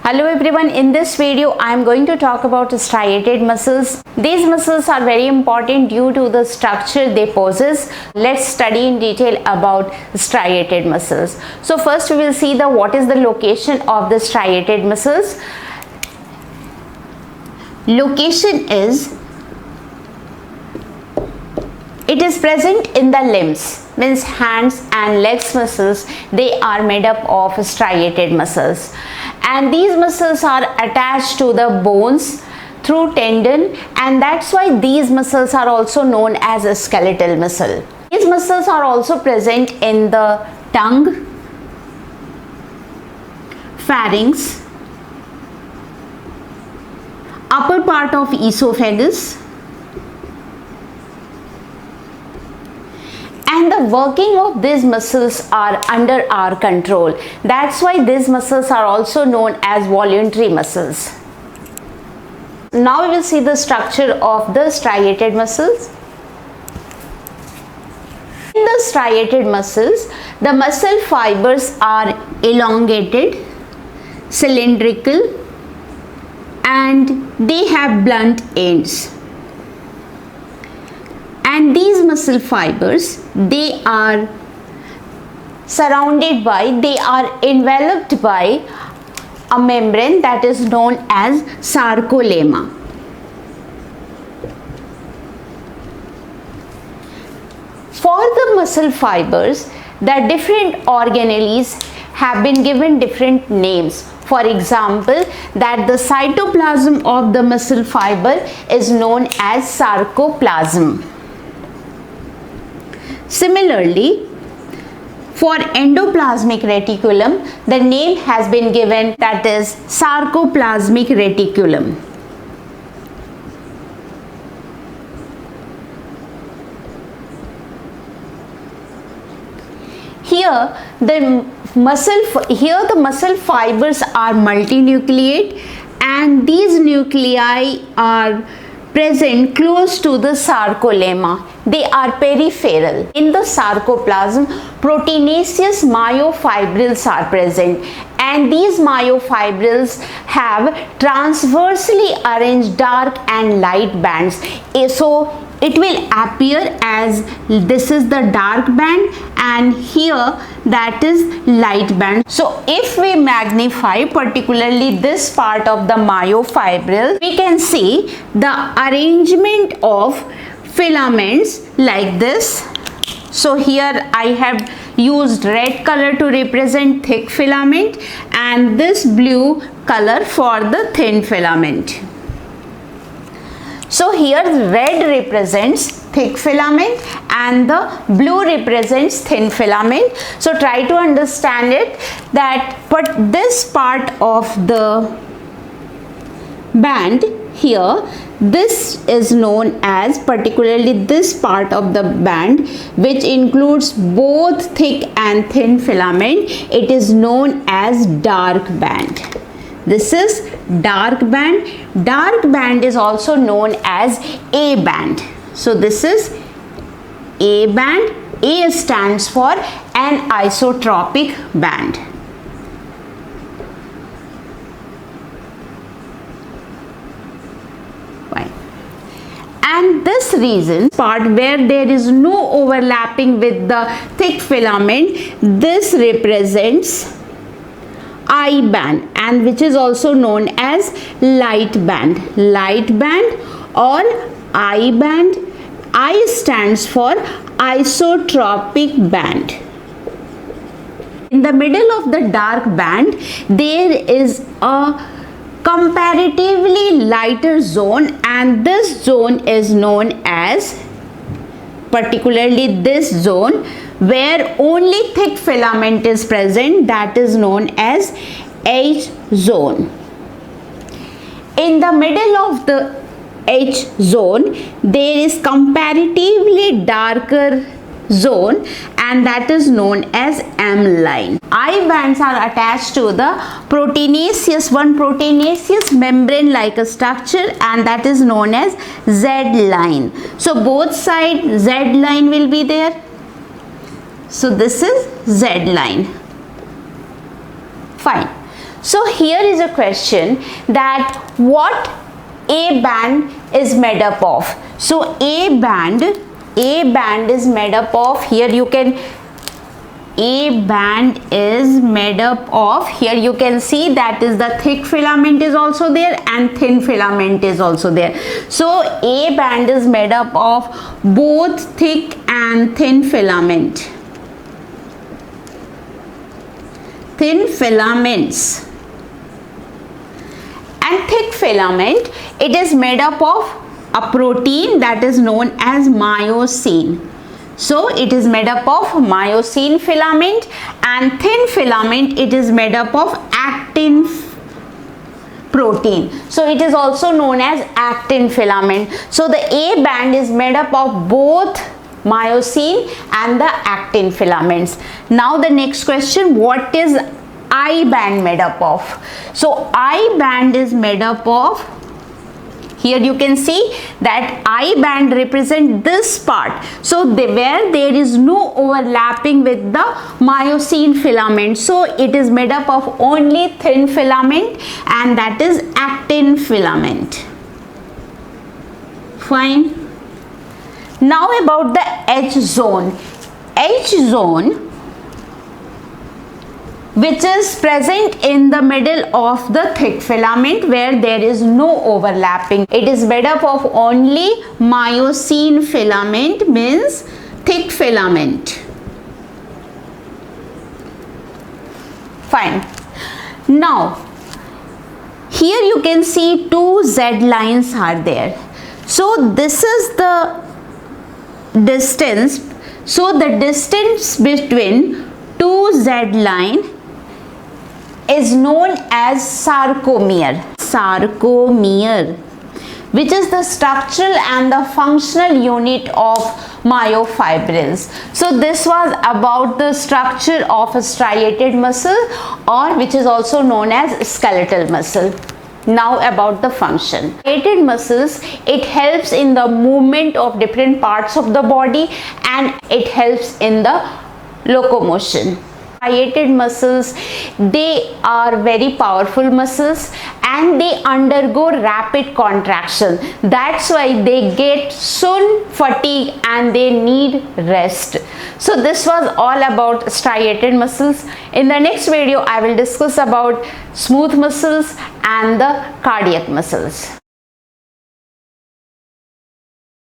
Hello everyone, in this video I am going to talk about striated muscles. These muscles are very important due to the structure they possess. Let's study in detail about striated muscles. So first we will see what is the location of the striated muscles. Location is, it is present in the limbs, means hands and legs muscles. They are made up of striated muscles, and these muscles are attached to the bones through tendon, and that's why these muscles are also known as a skeletal muscle. These muscles are also present in the tongue, pharynx, upper part of esophagus, and the working of these muscles are under our control. That's why these muscles are also known as voluntary muscles. Now we will see the structure of the striated muscles. In the striated muscles, the muscle fibers are elongated, cylindrical, and they have blunt ends. And these muscle fibers, they are enveloped by a membrane that is known as sarcolemma. For the muscle fibers, the different organelles have been given different names. For example, that the cytoplasm of the muscle fiber is known as sarcoplasm. Similarly, for endoplasmic reticulum, the name has been given, that is sarcoplasmic reticulum. Here the muscle fibers are multinucleate, and these nuclei are present close to the sarcolemma. They are peripheral. In the sarcoplasm, proteinaceous myofibrils are present, and these myofibrils have transversely arranged dark and light bands. So it will appear as this is the dark band, and here that is light band. So if we magnify particularly this part of the myofibril, we can see the arrangement of filaments like this. So here I have used red color to represent thick filament, and this blue color for the thin filament. So here red represents thick filament and the blue represents thin filament. So try to understand it, but this part of the band here, this is known as, particularly this part of the band which includes both thick and thin filament, it is known as dark band. This is dark band. Dark band is also known as A band. So this is A band. A stands for an isotropic band. Fine. And this region, part where there is no overlapping with the thick filament, this represents I band, and which is also known as light band. Light band or I band. I stands for isotropic band. In the middle of the dark band, there is a comparatively lighter zone, and this zone is known as, particularly this zone where only thick filament is present, that is known as hzone. In the middle of the hzone, there is comparatively darker zone, and that is known as mline. I bands are attached to the proteinaceous membrane like a structure, and that is known as Z line. So both sides Z line will be there. So this is Z line. Fine. So here is a question that what A band is made up of. So A band is made up of, here you can, A band is made up of, here you can see that is the thick filament is also there and thin filament is also there. So A band is made up of both thick and thin filament. Thin filaments. And thick filament, it is made up of a protein that is known as myosin. So it is made up of myosin filament, and thin filament, it is made up of actin protein. So it is also known as actin filament. So the A band is made up of both myosin and the actin filaments. Now the next question, what is I band made up of? So I band is made up of, here you can see that I band represent this part. So where there is no overlapping with the myosin filament. So it is made up of only thin filament, and that is actin filament. Fine. Now about the hzone. Hzone, which is present in the middle of the thick filament where there is no overlapping. It is made up of only myosin filament, means thick filament. Fine. Now, here you can see two Z lines are there. So this is the distance. So the distance between two Z line is known as sarcomere. Sarcomere, which is the structural and the functional unit of myofibrils. So this was about the structure of a striated muscle, or which is also known as skeletal muscle. Now about the function. Striated muscles, it helps in the movement of different parts of the body, and it helps in the locomotion. Striated muscles, they are very powerful muscles and they undergo rapid contraction. That's why they get soon fatigue and they need rest. So this was all about striated muscles. In the next video, I will discuss about smooth muscles and the cardiac muscles.